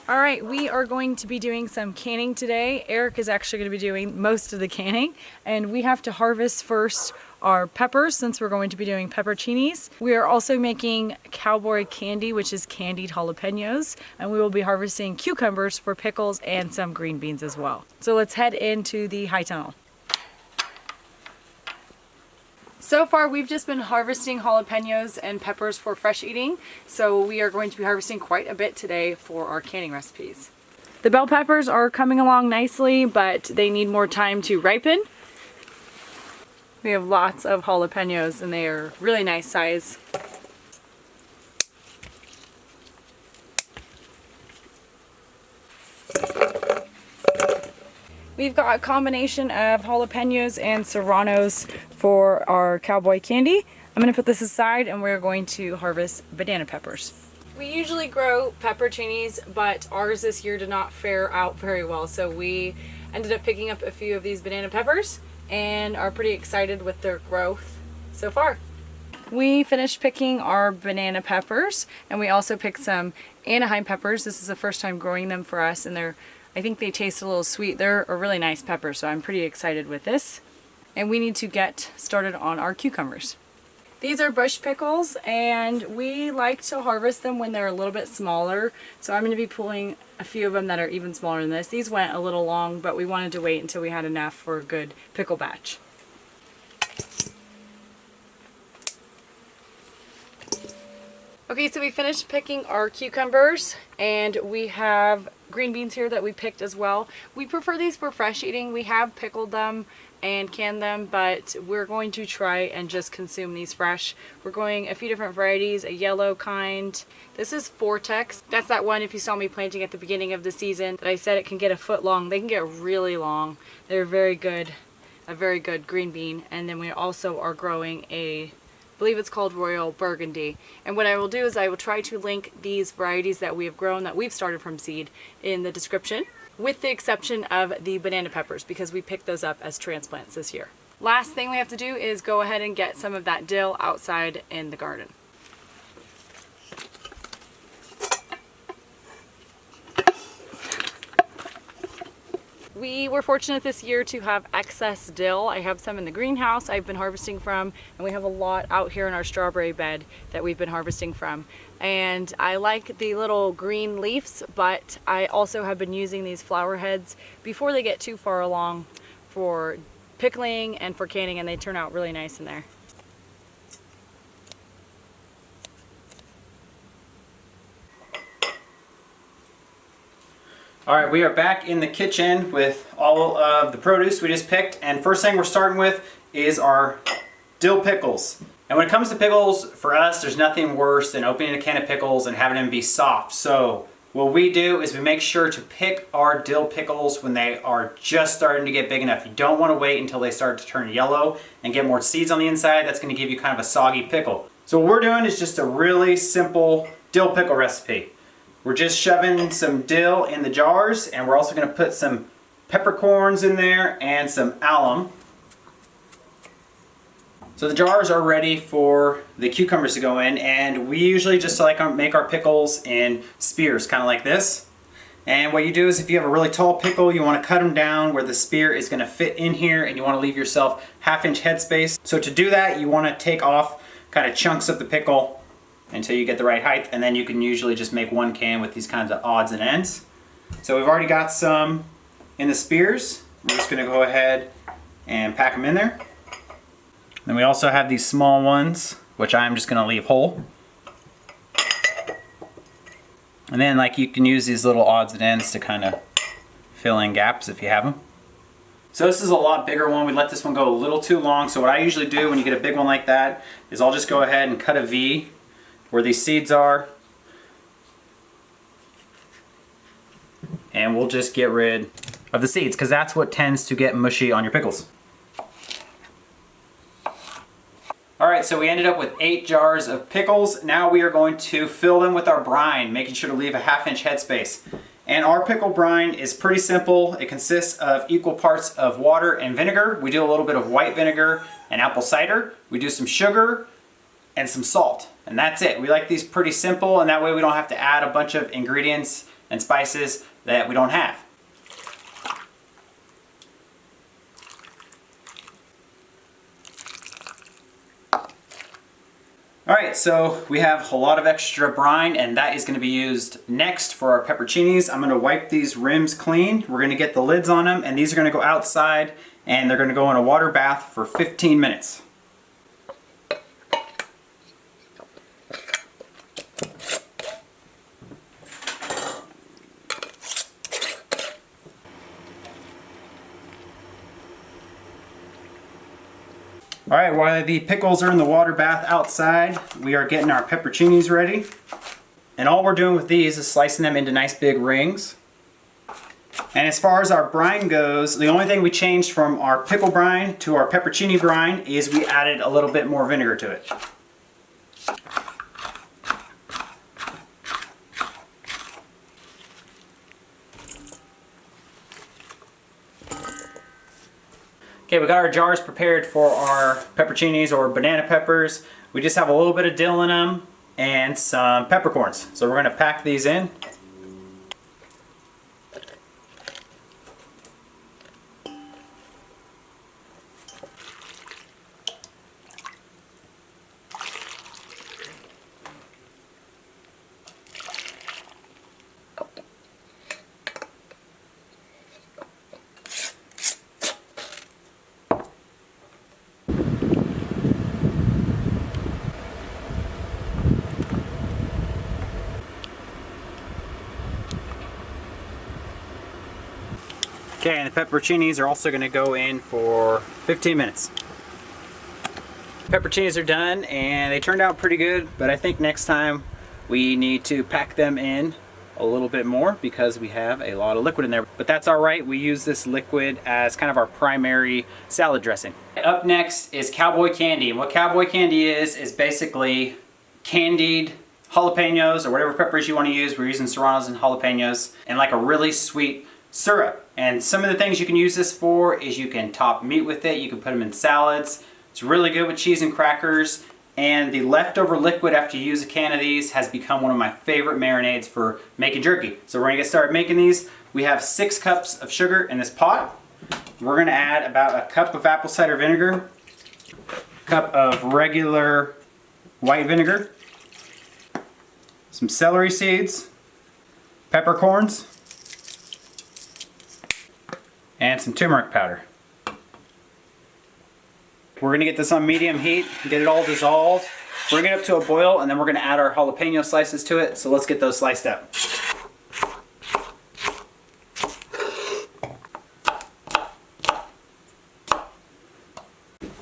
All right, we are going to be doing some canning today. Eric is actually going to be doing most of the canning, and we have to harvest first our peppers since we're going to be doing pepperoncinis. We are also making cowboy candy, which is candied jalapenos, and we will be harvesting cucumbers for pickles and some green beans as well. So let's head into the high tunnel. So far, we've just been harvesting jalapenos and peppers for fresh eating, so we are going to be harvesting quite a bit today for our canning recipes. The bell peppers are coming along nicely, but they need more time to ripen. We have lots of jalapenos and they are really nice size. We've got a combination of jalapenos and serranos for our cowboy candy. I'm going to put this aside and we're going to harvest banana peppers. We usually grow pepperoncinis, but ours this year did not fare out very well, so we ended up picking up a few of these banana peppers and are pretty excited with their growth so far. We finished picking our banana peppers, and we also picked some Anaheim peppers. This is the first time growing them for us, and I think they taste a little sweet. They're a really nice pepper, so I'm pretty excited with this. And we need to get started on our cucumbers. These are bush pickles, and we like to harvest them when they're a little bit smaller. So I'm going to be pulling a few of them that are even smaller than this. These went a little long, but we wanted to wait until we had enough for a good pickle batch. Okay, so we finished picking our cucumbers, and we have green beans here that we picked as well. We prefer these for fresh eating. We have pickled them and canned them, but we're going to try and just consume these fresh. We're going a few different varieties, a yellow kind. This is Vortex. That's that one, if you saw me planting at the beginning of the season, that I said it can get a foot long. They can get really long. They're very good, a very good green bean. And then we also are growing I believe it's called Royal Burgundy. And what I will do is I will try to link these varieties that we have grown, that we've started from seed, in the description, with the exception of the banana peppers, because we picked those up as transplants this year. Last thing we have to do is go ahead and get some of that dill outside in the garden. We were fortunate this year to have excess dill. I have some in the greenhouse I've been harvesting from, and we have a lot out here in our strawberry bed that we've been harvesting from. And I like the little green leaves, but I also have been using these flower heads before they get too far along for pickling and for canning, and they turn out really nice in there. All right, we are back in the kitchen with all of the produce we just picked, and first thing we're starting with is our dill pickles. And when it comes to pickles, for us, there's nothing worse than opening a can of pickles and having them be soft. So what we do is we make sure to pick our dill pickles when they are just starting to get big enough. You don't want to wait until they start to turn yellow and get more seeds on the inside. That's going to give you kind of a soggy pickle. So what we're doing is just a really simple dill pickle recipe. We're just shoving some dill in the jars, and we're also going to put some peppercorns in there and some alum. So the jars are ready for the cucumbers to go in, and we usually just like make our pickles in spears, kind of like this. And what you do is, if you have a really tall pickle, you want to cut them down where the spear is going to fit in here, and you want to leave yourself 1/2 inch headspace. So to do that, you want to take off kind of chunks of the pickle until you get the right height, and then you can usually just make one can with these kinds of odds and ends. So we've already got some in the spears. We're just going to go ahead and pack them in there. Then we also have these small ones, which I'm just going to leave whole. And then you can use these little odds and ends to kind of fill in gaps if you have them. So this is a lot bigger one. We let this one go a little too long. So what I usually do when you get a big one like that is I'll just go ahead and cut a V where these seeds are, and we'll just get rid of the seeds, because that's what tends to get mushy on your pickles. Alright, so we ended up with 8 jars of pickles. Now we are going to fill them with our brine, making sure to leave a 1/2 inch headspace. And our pickle brine is pretty simple. It consists of equal parts of water and vinegar. We do a little bit of white vinegar and apple cider. We do some sugar and some salt. And that's it. We like these pretty simple, and that way we don't have to add a bunch of ingredients and spices that we don't have. Alright, so we have a lot of extra brine, and that is going to be used next for our pepperoncinis. I'm going to wipe these rims clean. We're going to get the lids on them, and these are going to go outside, and they're going to go in a water bath for 15 minutes. Alright, while the pickles are in the water bath outside, we are getting our pepperoncinis ready. And all we're doing with these is slicing them into nice big rings. And as far as our brine goes, the only thing we changed from our pickle brine to our pepperoncini brine is we added a little bit more vinegar to it. Okay, we got our jars prepared for our pepperoncinis or banana peppers. We just have a little bit of dill in them and some peppercorns. So we're going to pack these in. Okay, and the pepperoncinis are also going to go in for 15 minutes. Pepperoncinis are done and they turned out pretty good, but I think next time we need to pack them in a little bit more because we have a lot of liquid in there. But that's alright, we use this liquid as kind of our primary salad dressing. Up next is cowboy candy, and what cowboy candy is basically candied jalapenos or whatever peppers you want to use. We're using serranos and jalapenos and like a really sweet syrup. And some of the things you can use this for is you can top meat with it, you can put them in salads. It's really good with cheese and crackers, and the leftover liquid after you use a can of these has become one of my favorite marinades for making jerky. So we're gonna get started making these. We have 6 cups of sugar in this pot. We're gonna add about a cup of apple cider vinegar, a cup of regular white vinegar, some celery seeds, peppercorns, and some turmeric powder. We're going to get this on medium heat, get it all dissolved, bring it up to a boil, and then we're going to add our jalapeno slices to it. So let's get those sliced up.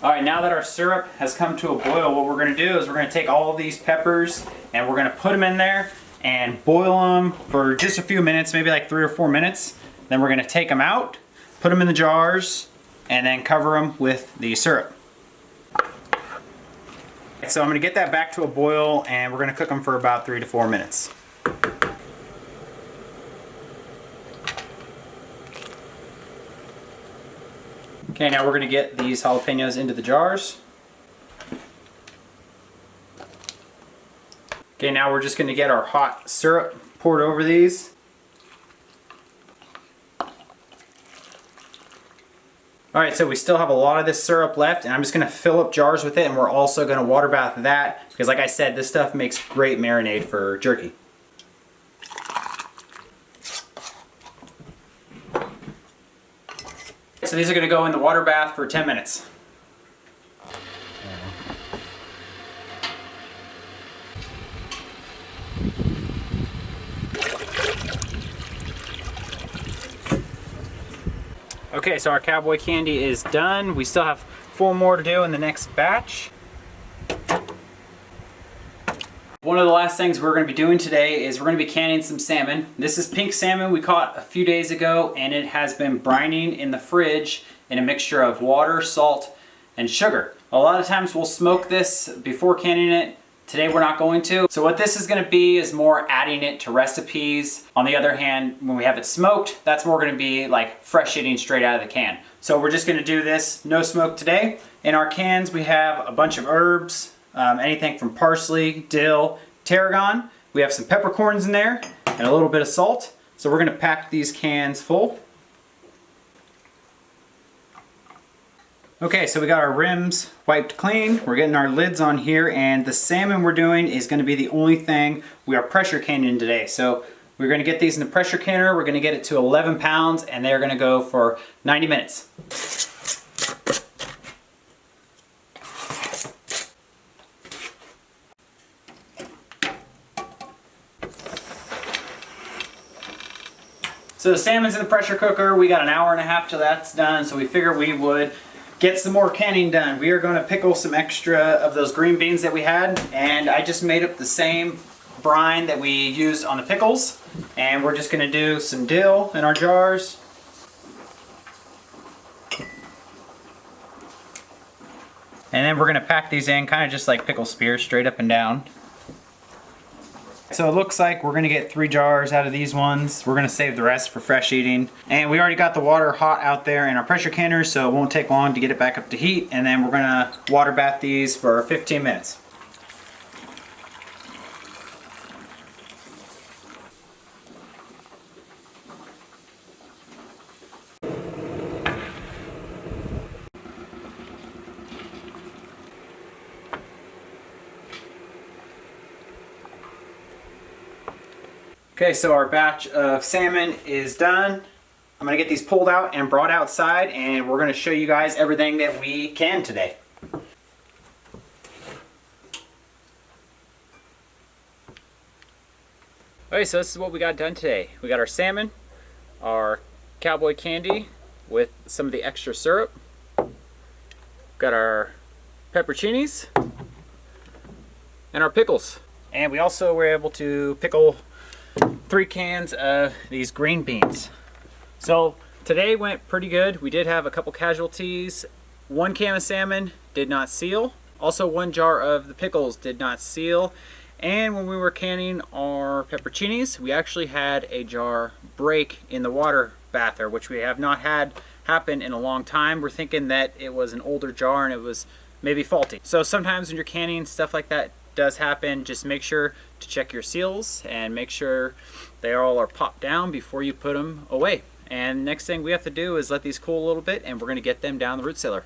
Alright, now that our syrup has come to a boil, what we're going to do is we're going to take all of these peppers and we're going to put them in there and boil them for just a few minutes, maybe like 3 or 4 minutes. Then we're going to take them out, put them in the jars, and then cover them with the syrup. So I'm going to get that back to a boil, and we're going to cook them for about 3 to 4 minutes. Okay, now we're going to get these jalapenos into the jars. Okay, now we're just going to get our hot syrup poured over these. Alright, so we still have a lot of this syrup left, and I'm just going to fill up jars with it, and we're also going to water bath that, because like I said, this stuff makes great marinade for jerky. So these are going to go in the water bath for 10 minutes. Okay, so our cowboy candy is done. We still have 4 more to do in the next batch. One of the last things we're going to be doing today is we're going to be canning some salmon. This is pink salmon we caught a few days ago, and it has been brining in the fridge in a mixture of water, salt, and sugar. A lot of times we'll smoke this before canning it. Today we're not going to. So what this is going to be is more adding it to recipes. On the other hand, when we have it smoked, that's more going to be like fresh eating straight out of the can. So we're just going to do this no smoke today. In our cans we have a bunch of herbs, anything from parsley, dill, tarragon. We have some peppercorns in there, and a little bit of salt. So we're going to pack these cans full. Okay, so we got our rims wiped clean. We're getting our lids on here, and the salmon we're doing is going to be the only thing we are pressure canning today. So we're going to get these in the pressure canner. We're going to get it to 11 pounds, and they're going to go for 90 minutes. So the salmon's in the pressure cooker. We got an hour and a half till that's done, so we figured we would get some more canning done. We are going to pickle some extra of those green beans that we had, and I just made up the same brine that we used on the pickles, and we're just going to do some dill in our jars. And then we're going to pack these in kind of just like pickle spears, straight up and down. So it looks like we're going to get 3 jars out of these ones. We're going to save the rest for fresh eating. And we already got the water hot out there in our pressure canner, so it won't take long to get it back up to heat. And then we're going to water bath these for 15 minutes. Okay, so our batch of salmon is done. I'm gonna get these pulled out and brought outside, and we're gonna show you guys everything that we can today. Okay, so this is what we got done today. We got our salmon, our cowboy candy with some of the extra syrup. Got our pepperoncinis and our pickles. And we also were able to pickle 3 cans of these green beans. So today went pretty good. We did have a couple casualties. 1 can of salmon did not seal. Also 1 jar of the pickles did not seal. And when we were canning our pepperoncinis, we actually had a jar break in the water bather, which we have not had happen in a long time. We're thinking that it was an older jar and it was maybe faulty. So sometimes when you're canning, stuff like that does happen. Just make sure to check your seals and make sure they all are popped down before you put them away. And next thing we have to do is let these cool a little bit, and we're going to get them down the root cellar.